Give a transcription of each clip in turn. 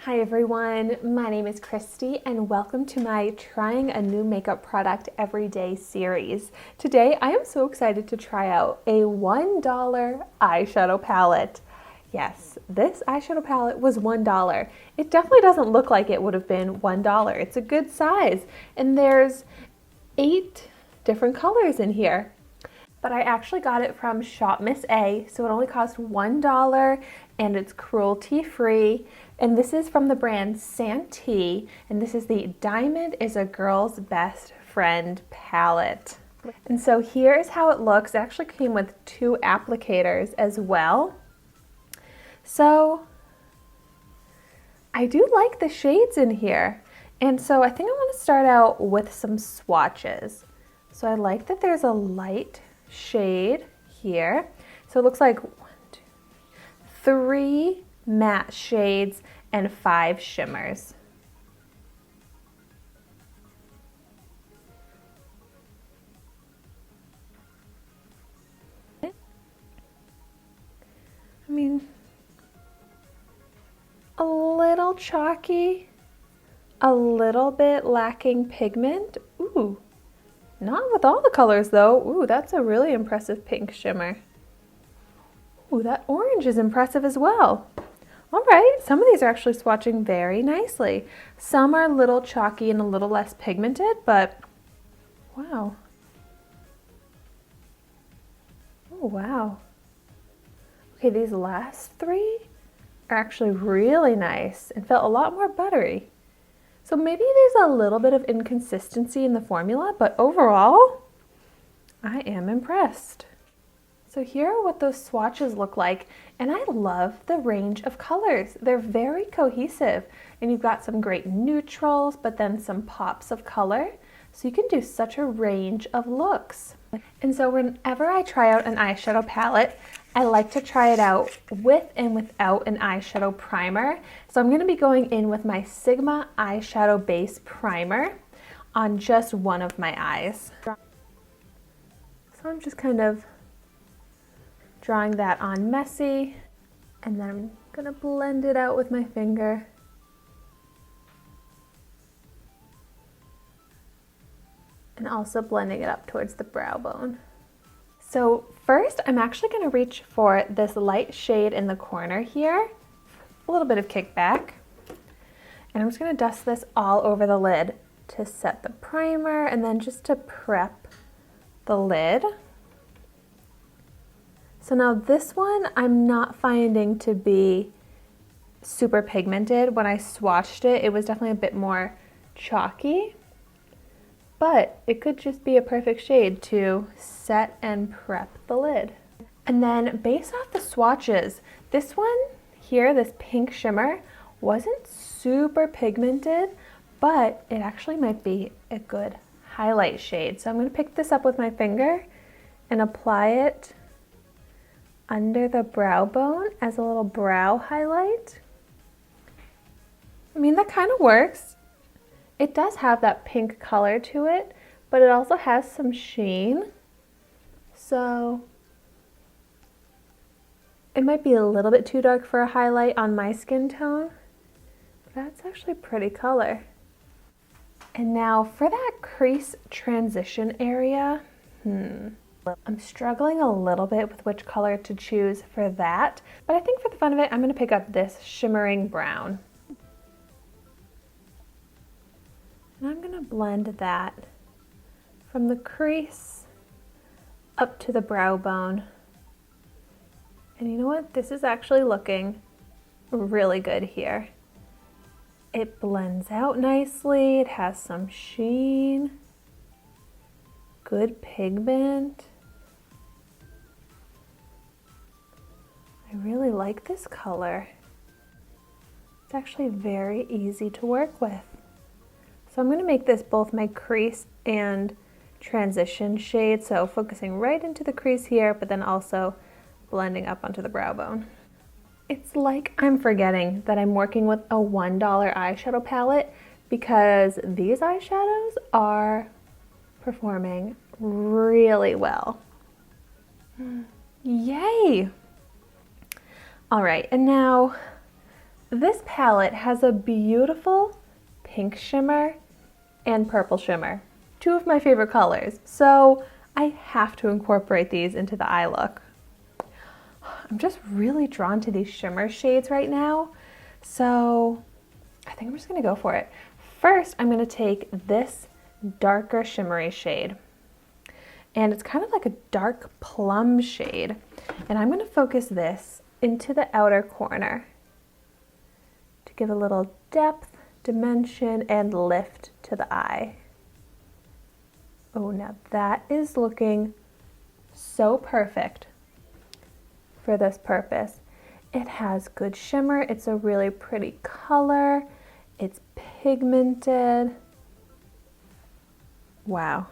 Hi everyone, my name is Christy and welcome to my Trying a New Makeup Product Every Day series. Today I am so excited to try out a $1 eyeshadow palette. Yes, this eyeshadow palette was $1. It definitely doesn't look like it would have been $1. It's a good size and there's 8 different colors in here. But I actually got it from ShopMissA, so it only cost $1 and it's cruelty free. And this is from the brand Santee, and this is the Diamond is a Girl's Best Friend palette. And so here is how it looks. It actually came with 2 applicators as well. So I do like the shades in here. And so I think I want to start out with some swatches. So I like that there's a light shade here. So it looks like 3 matte shades and 5 shimmers. I mean, a little chalky, a little bit lacking pigment. Ooh. Not with all the colors though. Ooh, that's a really impressive pink shimmer. Ooh, that orange is impressive as well. All right, some of these are actually swatching very nicely. Some are a little chalky and a little less pigmented, but wow. Oh, wow. Okay, these last 3 are actually really nice and felt a lot more buttery. So maybe there's a little bit of inconsistency in the formula, but overall, I am impressed. So here are what those swatches look like, and I love the range of colors. They're very cohesive, and you've got some great neutrals, but then some pops of color. So you can do such a range of looks. And so whenever I try out an eyeshadow palette, I like to try it out with and without an eyeshadow primer. So I'm going to be going in with my Sigma eyeshadow base primer on just one of my eyes. So I'm just kind of drawing that on messy, and then I'm going to blend it out with my finger. And also blending it up towards the brow bone. So first, I'm actually going to reach for this light shade in the corner here, a little bit of kickback, and I'm just going to dust this all over the lid to set the primer and then just to prep the lid. So now this one I'm not finding to be super pigmented. When I swatched it, it was definitely a bit more chalky. But it could just be a perfect shade to set and prep the lid. And then based off the swatches, this one here, this pink shimmer, wasn't super pigmented, but it actually might be a good highlight shade. So I'm going to pick this up with my finger and apply it under the brow bone as a little brow highlight. I mean, that kind of works. It does have that pink color to it, but it also has some sheen. So it might be a little bit too dark for a highlight on my skin tone, but that's actually pretty color. And now for that crease transition area, I'm struggling a little bit with which color to choose for that, but I think for the fun of it, I'm going to pick up this shimmering brown. And I'm going to blend that from the crease up to the brow bone. And you know what? This is actually looking really good here. It blends out nicely. It has some sheen, good pigment. I really like this color. It's actually very easy to work with. So I'm going to make this both my crease and transition shade, so focusing right into the crease here, but then also blending up onto the brow bone. It's like I'm forgetting that I'm working with a $1 eyeshadow palette because these eyeshadows are performing really well. Yay! All right, and now This palette has a beautiful pink shimmer and purple shimmer, two of my favorite colors, so I have to incorporate these into the eye look. I'm just really drawn to these shimmer shades right now, so I think I'm just gonna go for it. First, I'm gonna take this darker shimmery shade, and it's kind of like a dark plum shade, and I'm gonna focus this into the outer corner to give a little depth, dimension, and lift to the eye. Oh, now that is looking so perfect for this purpose. It has good shimmer, it's a really pretty color, it's pigmented. Wow.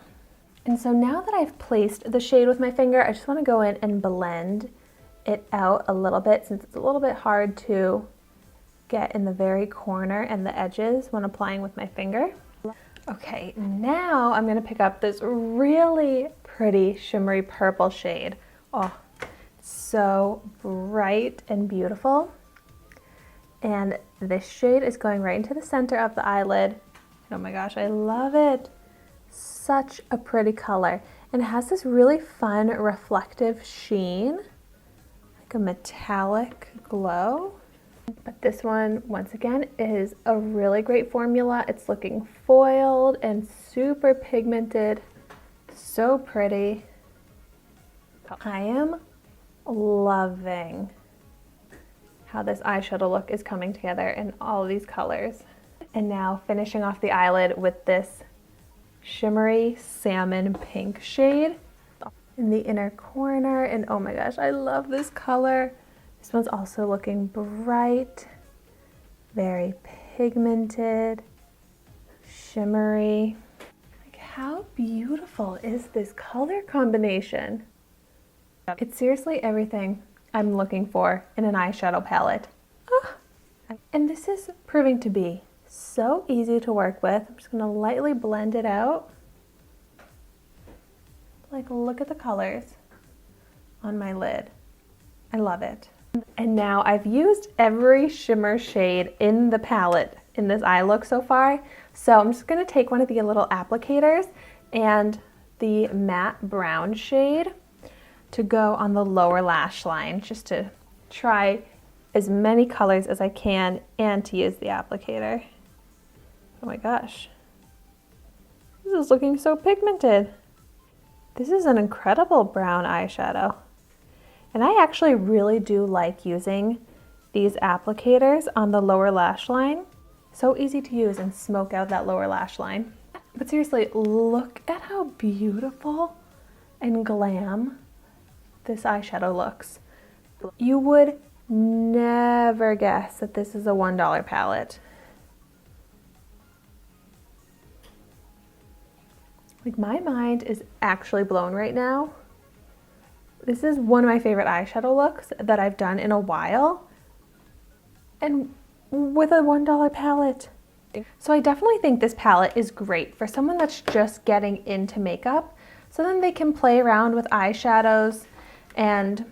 And so now that I've placed the shade with my finger, I just want to go in and blend it out a little bit, since it's a little bit hard to get in the very corner and the edges when applying with my finger. Okay, now I'm going to pick up this really pretty shimmery purple shade. Oh, so bright and beautiful. And this shade is going right into the center of the eyelid. And oh my gosh, I love it. Such a pretty color. And it has this really fun reflective sheen, like a metallic glow. But this one, once again, is a really great formula. It's looking foiled and super pigmented. So pretty. I am loving how this eyeshadow look is coming together in all of these colors. And now finishing off the eyelid with this shimmery salmon pink shade in the inner corner. And oh my gosh, I love this color. This one's also looking bright, very pigmented, shimmery. Like, how beautiful is this color combination? It's seriously everything I'm looking for in an eyeshadow palette. Ah. And this is proving to be so easy to work with. I'm just gonna lightly blend it out. Like, look at the colors on my lid. I love it. And now I've used every shimmer shade in the palette in this eye look so far. So I'm just gonna take one of the little applicators and the matte brown shade to go on the lower lash line, just to try as many colors as I can and to use the applicator. Oh my gosh, this is looking so pigmented. This is an incredible brown eyeshadow. And I actually really do like using these applicators on the lower lash line. So easy to use and smoke out that lower lash line. But seriously, look at how beautiful and glam this eyeshadow looks. You would never guess that this is a $1 palette. Like, my mind is actually blown right now. This is one of my favorite eyeshadow looks that I've done in a while, and with a $1 palette. So I definitely think this palette is great for someone that's just getting into makeup, so then they can play around with eyeshadows and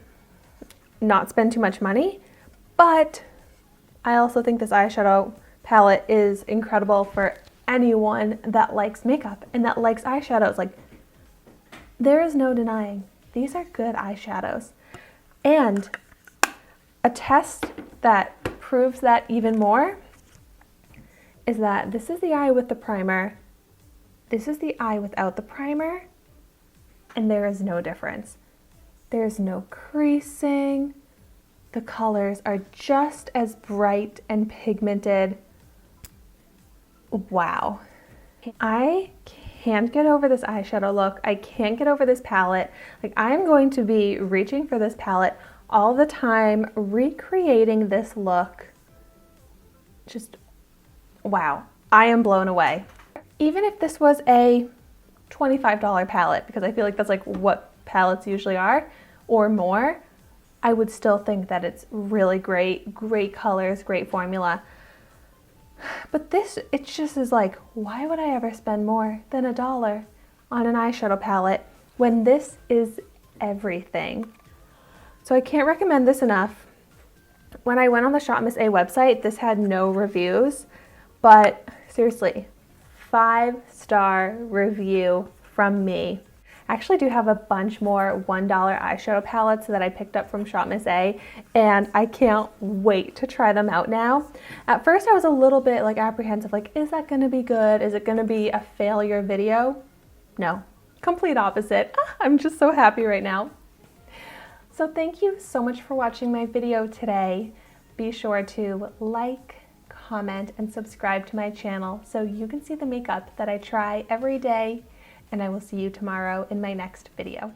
not spend too much money. But I also think this eyeshadow palette is incredible for anyone that likes makeup and that likes eyeshadows. Like, there is no denying these are good eyeshadows. And a test that proves that even more is that this is the eye with the primer, this is the eye without the primer, and there is no difference. There's no creasing. The colors are just as bright and pigmented. Wow. I can't get over this eyeshadow look. I can't get over this palette. Like, I'm going to be reaching for this palette all the time, recreating this look. Just, wow. I am blown away. Even if this was a $25 palette, because I feel like that's like what palettes usually are, or more, I would still think that it's really great, great colors, great formula. But this, it just is like, why would I ever spend more than $1 on an eyeshadow palette when this is everything? So I can't recommend this enough. When I went on the ShopMissA website, this had no reviews, but seriously, 5-star review from me. I actually do have a bunch more $1 eyeshadow palettes that I picked up from ShopMissA, and I can't wait to try them out now. At first I was a little bit like apprehensive, like, is that gonna be good? Is it gonna be a failure video? No, complete opposite. I'm just so happy right now. So thank you so much for watching my video today. Be sure to like, comment, and subscribe to my channel so you can see the makeup that I try every day, and I will see you tomorrow in my next video.